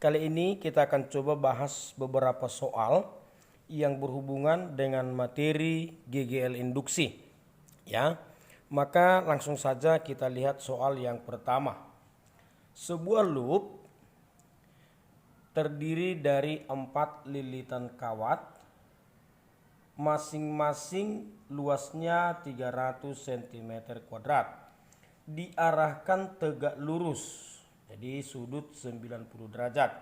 Kali ini kita akan coba bahas beberapa soal yang berhubungan dengan materi GGL induksi. Ya, maka langsung saja kita lihat soal yang pertama. Sebuah loop terdiri dari 4 lilitan kawat, masing-masing luasnya 300 cm², diarahkan tegak lurus, jadi sudut 90 derajat.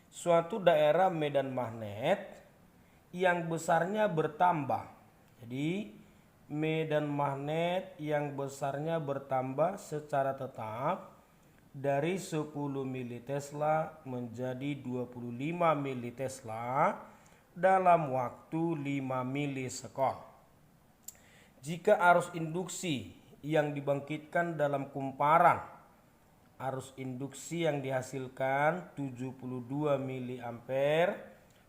Suatu daerah medan magnet yang besarnya bertambah. Jadi medan magnet yang besarnya bertambah secara tetap dari 10 militesla menjadi 25 militesla dalam waktu 5 milisekon. Jika arus induksi yang dibangkitkan dalam kumparan, arus induksi yang dihasilkan 72 miliampere,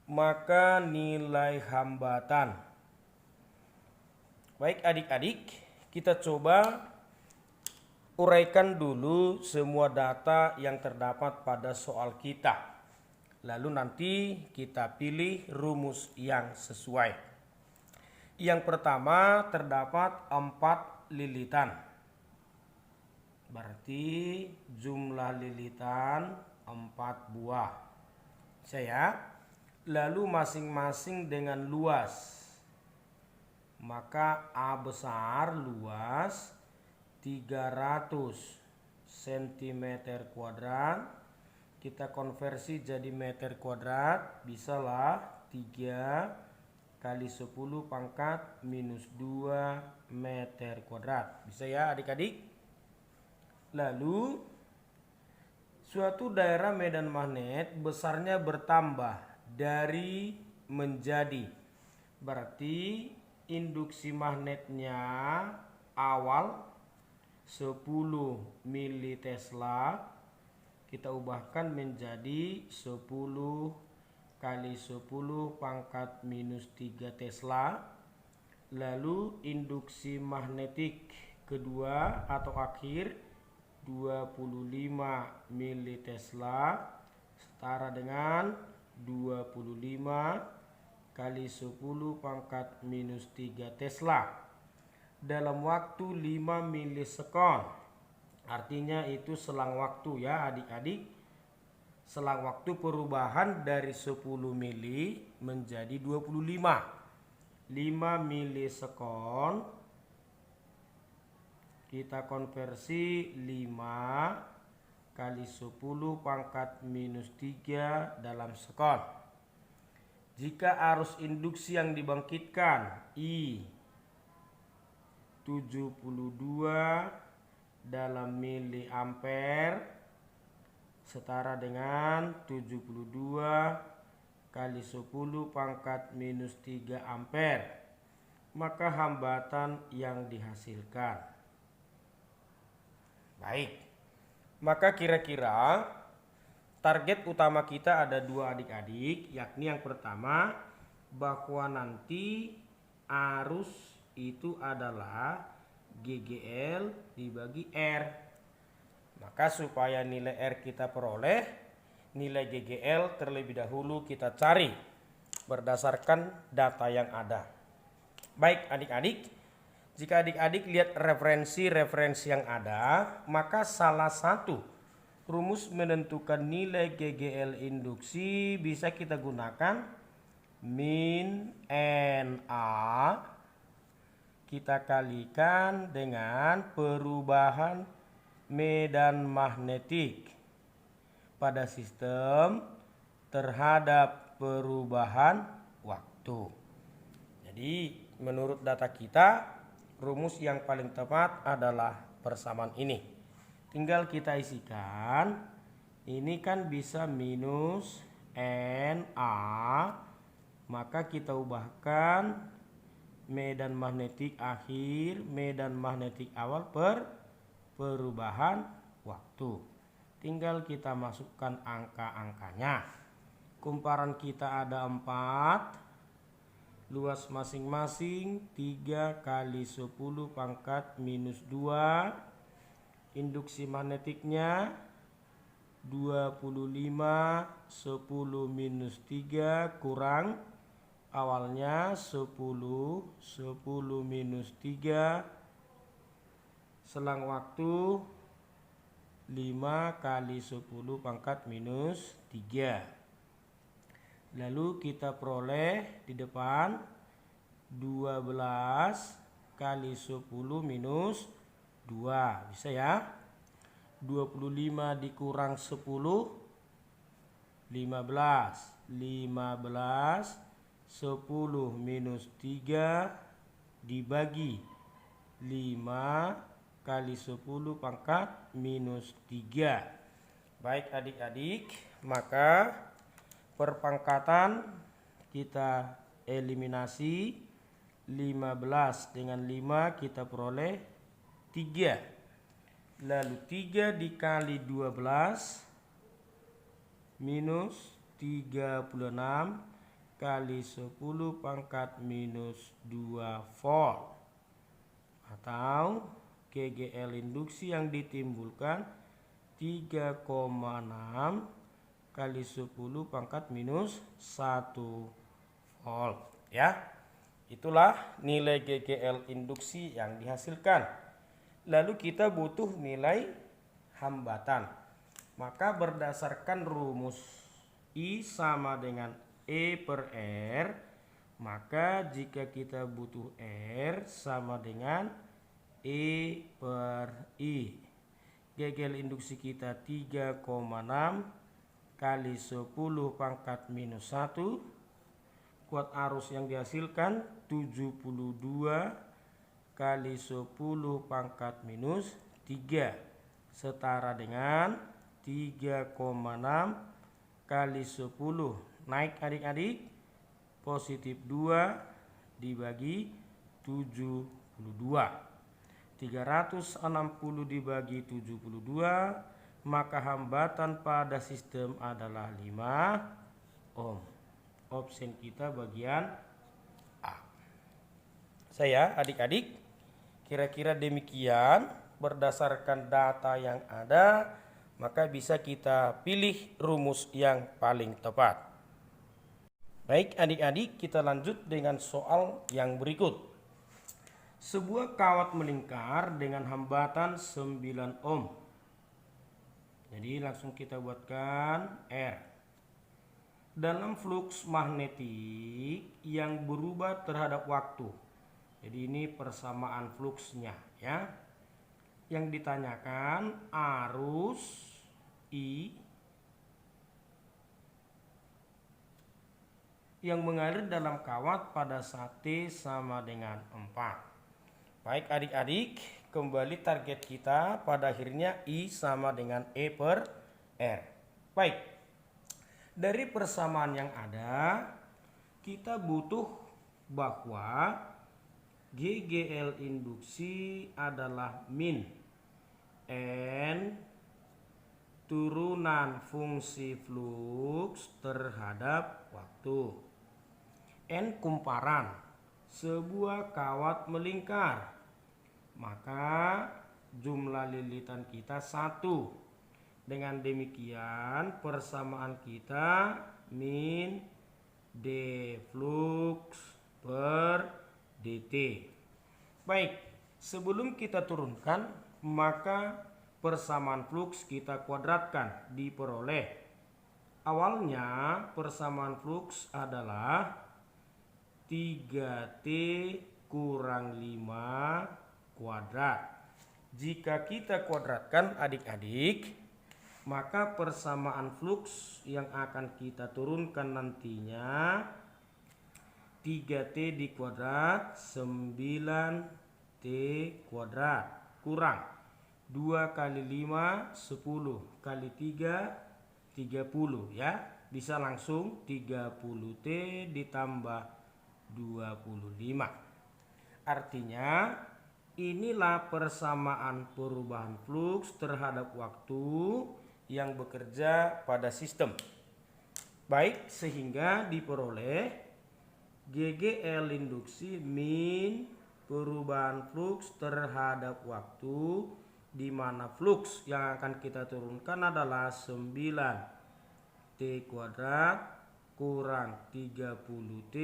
maka nilai hambatan. Baik adik-adik, kita coba uraikan dulu semua data yang terdapat pada soal kita. Lalu nanti kita pilih rumus yang sesuai. Yang pertama terdapat 4 lilitan. Berarti jumlah lilitan 4 buah. Lalu masing-masing dengan luas. Maka A besar luas 300 cm², kita konversi jadi meter kuadrat, bisalah 3 kali 10 pangkat minus 2 meter kuadrat. Bisa ya adik-adik? Lalu suatu daerah medan magnet besarnya bertambah dari menjadi, berarti induksi magnetnya awal 10 militesla, kita ubahkan menjadi 10 kali 10 pangkat minus 3 tesla. Lalu induksi magnetik kedua atau akhir 25 militesla setara dengan 25 kali 10 pangkat minus 3 tesla dalam waktu 5 milisekon. Artinya itu selang waktu ya adik-adik. Selang waktu perubahan dari 10 mili menjadi 25. 5 milisekon kita konversi 5 kali 10 pangkat minus 3 dalam sekon. Jika arus induksi yang dibangkitkan I 72 dalam miliampere setara dengan 72 kali 10 pangkat minus 3 ampere, maka hambatan yang dihasilkan. Baik, maka kira-kira target utama kita ada 2 adik-adik, yakni yang pertama bahwa nanti arus itu adalah GGL dibagi R. Maka supaya nilai R kita peroleh, nilai GGL terlebih dahulu kita cari berdasarkan data yang ada. Baik adik-adik, jika adik-adik lihat referensi-referensi yang ada, maka salah satu rumus menentukan nilai GGL induksi bisa kita gunakan min NA kita kalikan dengan perubahan medan magnetik pada sistem terhadap perubahan waktu. Jadi menurut data kita, rumus yang paling tepat adalah persamaan ini. Tinggal kita isikan, ini kan bisa minus NA, maka kita ubahkan medan magnetik akhir, medan magnetik awal per perubahan waktu. Tinggal kita masukkan angka-angkanya. Kumparan kita ada 4, luas masing-masing 3 kali 10 pangkat minus 2, induksi magnetiknya 25 10 minus 3 kurang awalnya 10 minus 3 selang waktu 5 kali 10 pangkat minus 3. Lalu kita peroleh di depan 12 kali 10 minus 2. Bisa ya? 25 dikurang 10 15. 15 10 minus 3 dibagi 5 kali 10 pangkat minus 3. Baik adik-adik, maka perpangkatan kita eliminasi. 15 dengan 5 kita peroleh 3. Lalu 3 dikali 12 minus 36 kali 10 pangkat minus 2 volt. Atau GGL induksi yang ditimbulkan 3,6 kali 10 pangkat minus 1 volt. Ya, itulah nilai GGL induksi yang dihasilkan. Lalu kita butuh nilai hambatan. Maka berdasarkan rumus I sama dengan E per R, maka jika kita butuh R sama dengan E per I. GGL induksi kita 3,6 kali 10 pangkat minus 1. Kuat arus yang dihasilkan 72 kali 10 pangkat minus 3 setara dengan 3,6 kali 10. Naik adik-adik, positif 2 dibagi 72. 360 dibagi 72, maka hambatan pada sistem adalah 5 ohm. Opsi kita bagian A. Saya adik-adik, kira-kira demikian berdasarkan data yang ada, maka bisa kita pilih rumus yang paling tepat. Baik adik-adik, kita lanjut dengan soal yang berikut. Sebuah kawat melingkar dengan hambatan 9 ohm. Jadi langsung kita buatkan R. Dalam fluks magnetik yang berubah terhadap waktu. Jadi ini persamaan fluksnya ya. Yang ditanyakan arus I yang mengalir dalam kawat pada saat T sama dengan 4. Baik adik-adik, kembali target kita pada akhirnya I sama dengan E per R. Baik, dari persamaan yang ada kita butuh bahwa GGL induksi adalah min N turunan fungsi fluks terhadap waktu. N kumparan sebuah kawat melingkar. Maka jumlah lilitan kita 1. Dengan demikian persamaan kita min D flux per dt. Baik, sebelum kita turunkan, maka persamaan fluks kita kuadratkan, diperoleh. Awalnya persamaan fluks adalah 3T kurang 5 kuadrat. Jika kita kuadratkan adik-adik, maka persamaan fluks yang akan kita turunkan nantinya 3T di kuadrat 9T kuadrat kurang 2 kali 5 10 kali 3 30 ya. Bisa langsung 30T ditambah 25. Artinya inilah persamaan perubahan fluks terhadap waktu yang bekerja pada sistem. Baik, sehingga diperoleh GGL induksi min perubahan fluks terhadap waktu di mana flux yang akan kita turunkan adalah 9T kuadrat kurang 30T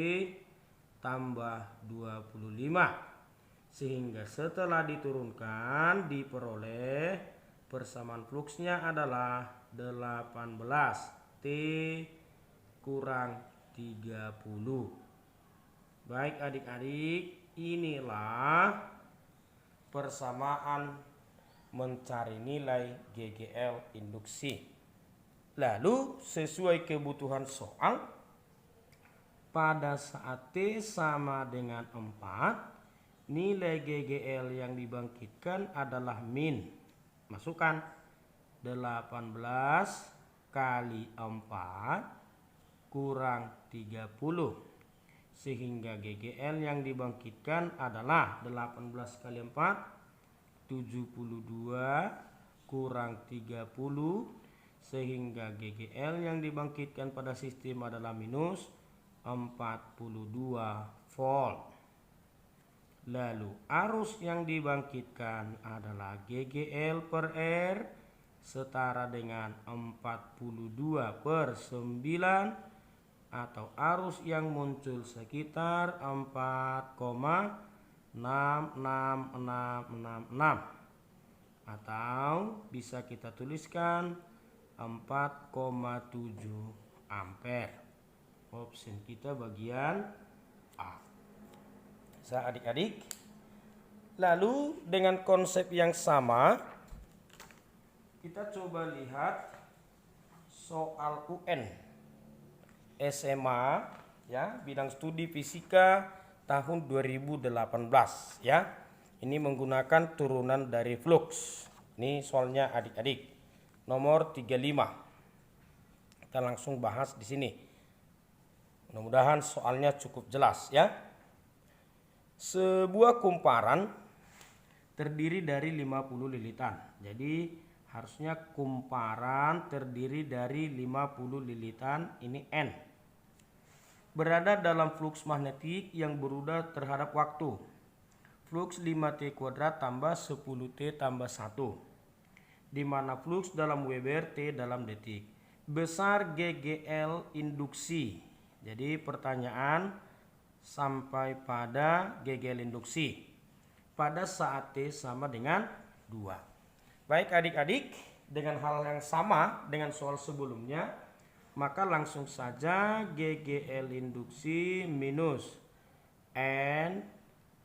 tambah 25. Sehingga setelah diturunkan diperoleh persamaan fluxnya adalah 18T kurang 30. Baik adik-adik, inilah persamaan mencari nilai GGL induksi. Lalu sesuai kebutuhan soal, pada saat T sama dengan 4, nilai GGL yang dibangkitkan adalah min. Masukkan 18 kali 4 kurang 30. Sehingga GGL yang dibangkitkan adalah 18 kali 4, 72 kurang 30. Sehingga GGL yang dibangkitkan pada sistem adalah minus 42 volt. Lalu arus yang dibangkitkan adalah GGL per R setara dengan 42/9 atau arus yang muncul sekitar 4,66666 atau bisa kita tuliskan 4,7 ampere. Opsi kita bagian A. Adik-adik, lalu dengan konsep yang sama kita coba lihat soal UN SMA ya, bidang studi fisika tahun 2018 ya. Ini menggunakan turunan dari flux. Ini soalnya adik-adik nomor 35. Kita langsung bahas di sini. Mudah-mudahan soalnya cukup jelas ya. Sebuah kumparan terdiri dari 50 lilitan. Jadi harusnya kumparan terdiri dari 50 lilitan, ini N. Berada dalam flux magnetik yang berubah terhadap waktu. Flux 5T kuadrat tambah 10T tambah 1. Di mana flux dalam Weber, T dalam detik. Besar GGL induksi. Jadi pertanyaan sampai pada GGL induksi pada saat T sama dengan 2. Baik adik-adik, dengan hal yang sama dengan soal sebelumnya, maka langsung saja GGL induksi minus N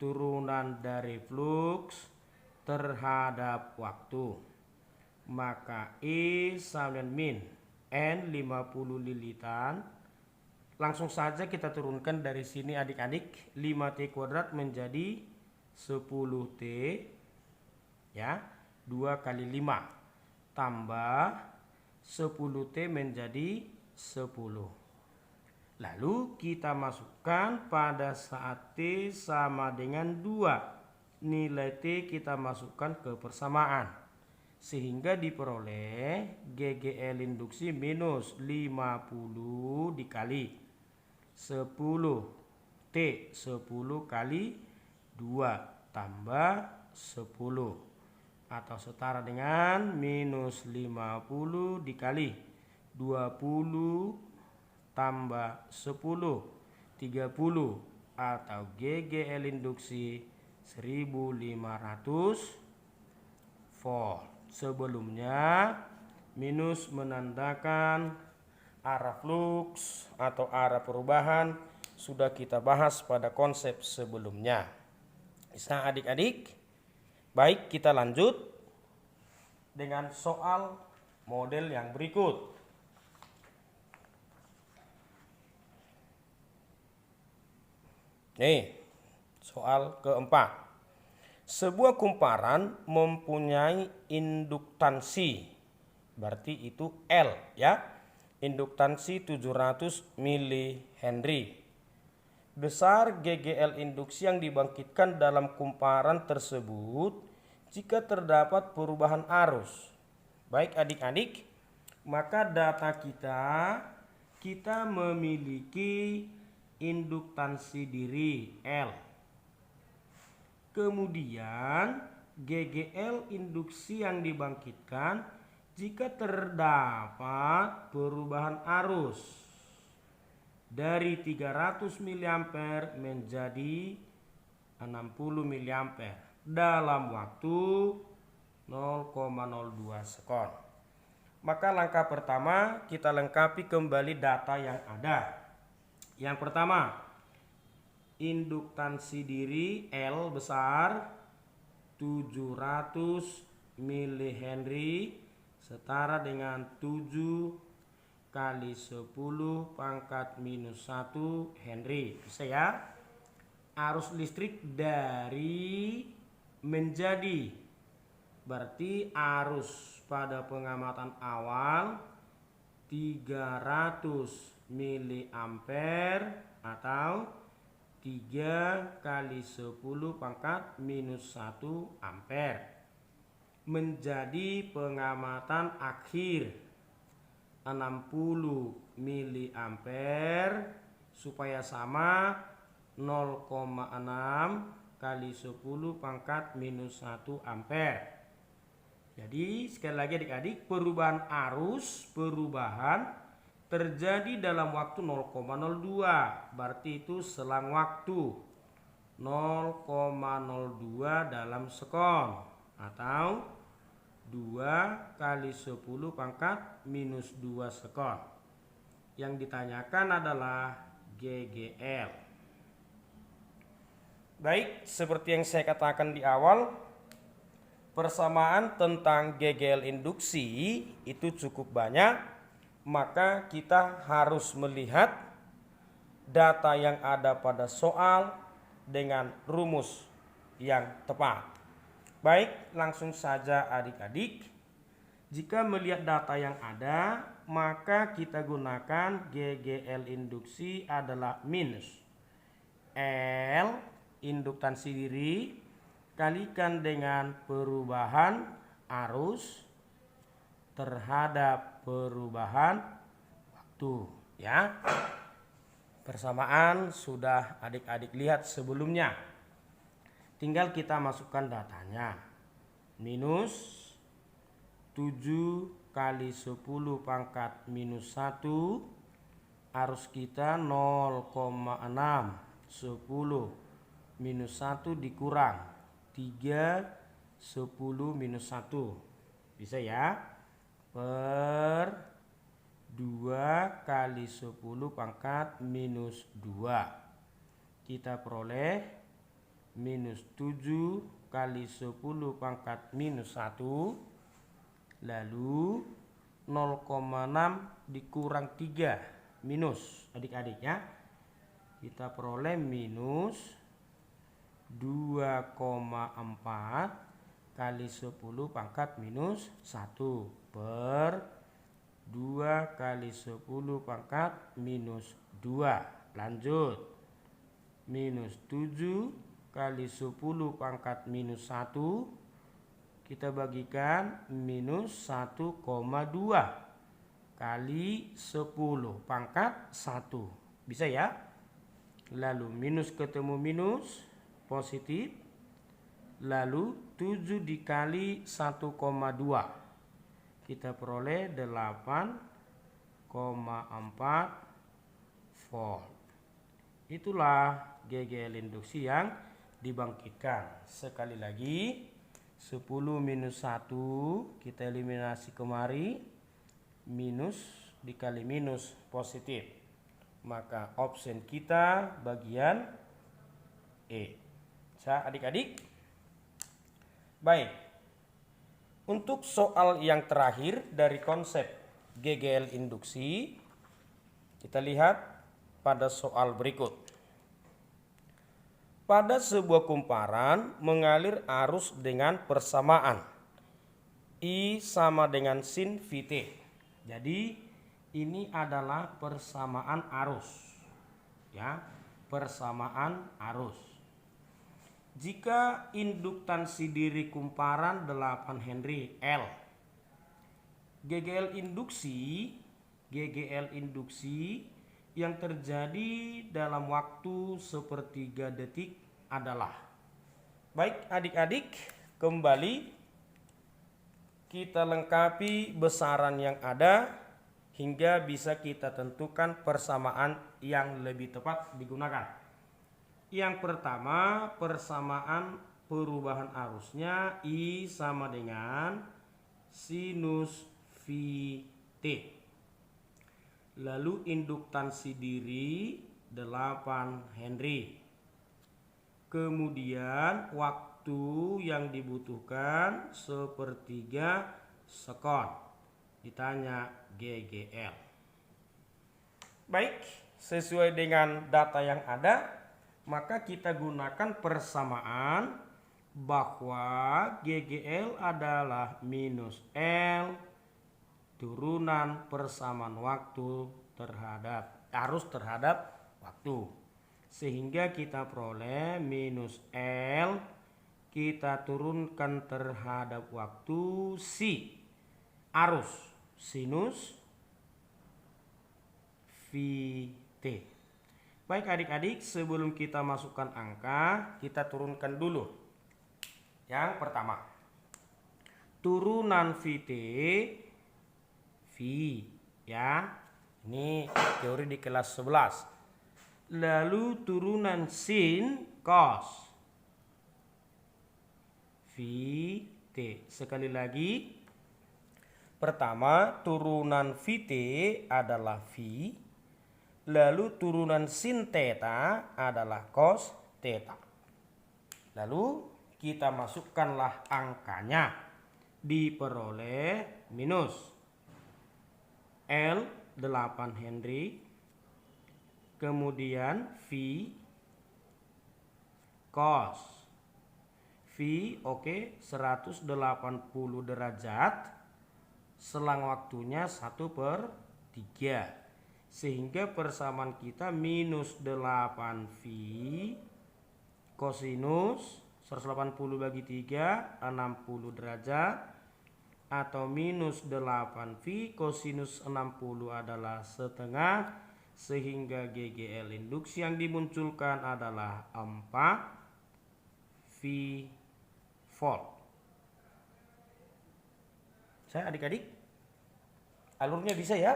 turunan dari flux terhadap waktu. Maka I sama dengan min N 50 lilitan. Langsung saja kita turunkan dari sini adik-adik, 5T kuadrat menjadi 10T ya, 2 kali 5 tambah 10T menjadi 10. Lalu kita masukkan pada saat T sama dengan 2. Nilai T kita masukkan ke persamaan. Sehingga diperoleh GGL induksi minus 50 dikali 10 T 10 kali 2 tambah 10 atau setara dengan minus 50 dikali 20 tambah 10 30 atau GGL induksi 1500 volt. Sebelumnya minus menandakan arah flux atau arah perubahan sudah kita bahas pada konsep sebelumnya. Bisa adik-adik? Baik, kita lanjut dengan soal model yang berikut. Nih, soal keempat. Sebuah kumparan mempunyai induktansi, berarti itu L ya. Induktansi 700 mH. Besar GGL induksi yang dibangkitkan dalam kumparan tersebut jika terdapat perubahan arus. Baik adik-adik, maka data kita memiliki induktansi diri L. Kemudian GGL induksi yang dibangkitkan jika terdapat perubahan arus dari 300 mA menjadi 60 mA dalam waktu 0,02 sekon. Maka langkah pertama kita lengkapi kembali data yang ada. Yang pertama, induktansi diri L besar 700 mH setara dengan 7 kali 10 pangkat minus 1 Henry. Bisa ya? Arus listrik dari menjadi, berarti arus pada pengamatan awal 300 miliampere atau 3 kali 10 pangkat minus 1 ampere menjadi pengamatan akhir 60 miliampere supaya sama 0,6 kali 10 pangkat minus 1 ampere. Jadi sekali lagi adik-adik, perubahan arus terjadi dalam waktu 0,02, berarti itu selang waktu 0,02 dalam sekon atau 2 kali 10 pangkat minus 2 sekon. Yang ditanyakan adalah GGL. Baik, seperti yang saya katakan di awal, persamaan tentang GGL induksi itu cukup banyak. Maka kita harus melihat data yang ada pada soal dengan rumus yang tepat. Baik, langsung saja adik-adik. Jika melihat data yang ada, maka kita gunakan GGL induksi adalah minus L induktansi diri kalikan dengan perubahan arus terhadap perubahan waktu, ya. Persamaan sudah adik-adik lihat sebelumnya. Tinggal kita masukkan datanya. Minus 7 kali 10 pangkat minus 1, arus kita 0,6, 10 minus 1 dikurang 3, 10 minus 1. Bisa ya? Per 2 kali 10 pangkat minus 2. Kita peroleh minus 7 kali 10 pangkat minus 1. Lalu 0,6 dikurang 3 minus adik-adik ya. Kita peroleh minus 2,4 kali 10 pangkat minus 1 per 2 kali 10 pangkat minus 2. Lanjut. Minus 7 kali 10 pangkat minus 1. Kita bagikan minus 1,2 kali 10 pangkat 1. Bisa ya? Lalu minus ketemu minus, positif. Lalu 7 dikali 1,2. Kita peroleh 8,4 volt. Itulah GGL induksi yang dibangkitkan. Sekali lagi, 10 minus 1 kita eliminasi kemari, minus dikali minus positif. Maka option kita bagian E. Bisa adik-adik? Baik. Untuk soal yang terakhir dari konsep GGL induksi, kita lihat pada soal berikut. Pada sebuah kumparan mengalir arus dengan persamaan I sama dengan sin Vt. Jadi ini adalah persamaan arus, ya, persamaan arus. Jika induktansi diri kumparan 8 Henry L, GGL induksi yang terjadi dalam waktu sepertiga detik adalah. Baik adik-adik, Kembali kita lengkapi besaran yang ada hingga bisa kita tentukan persamaan yang lebih tepat digunakan. Yang pertama, persamaan perubahan arusnya I sama dengan sinus VT. Lalu induktansi diri 8 Henry. Kemudian waktu yang dibutuhkan 1/3 sekon. Ditanya GGL. Baik, sesuai dengan data yang ada, maka kita gunakan persamaan bahwa GGL adalah minus L turunan persamaan waktu terhadap arus terhadap waktu. Sehingga kita peroleh minus L kita turunkan terhadap waktu si arus sinus VT. Baik adik-adik, sebelum kita masukkan angka, kita turunkan dulu. Yang pertama, turunan VT V ya. Ini teori di kelas 11. Lalu turunan sin cos VT. Sekali lagi. Pertama, turunan VT adalah V. Lalu turunan sin theta adalah cos theta. Lalu kita masukkanlah angkanya. Diperoleh minus L 8 Henry. Kemudian V cos V 180 derajat. Selang waktunya 1/3. Sehingga persamaan kita minus 8V kosinus 180 bagi 3 60 derajat. Atau minus 8V kosinus 60 adalah setengah. Sehingga GGL induksi yang dimunculkan adalah 4V volt. Saya adik-adik, alurnya bisa ya?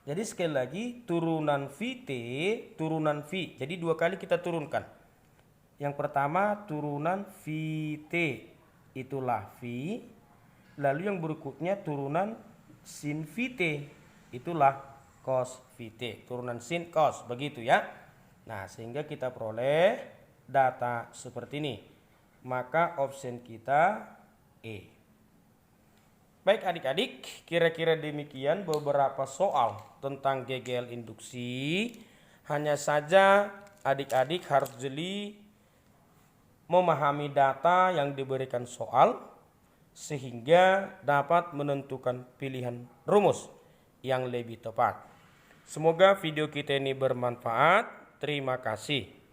Jadi sekali lagi, turunan VT, turunan V. Jadi 2 kali kita turunkan. Yang pertama turunan VT, itulah V. Lalu yang berikutnya turunan sin VT, itulah cos VT. Turunan sin cos, begitu ya. Nah, sehingga kita peroleh data seperti ini. Maka option kita E. Baik adik-adik, kira-kira demikian beberapa soal tentang GGL induksi. Hanya saja adik-adik harus jeli memahami data yang diberikan soal sehingga dapat menentukan pilihan rumus yang lebih tepat. Semoga video kita ini bermanfaat. Terima kasih.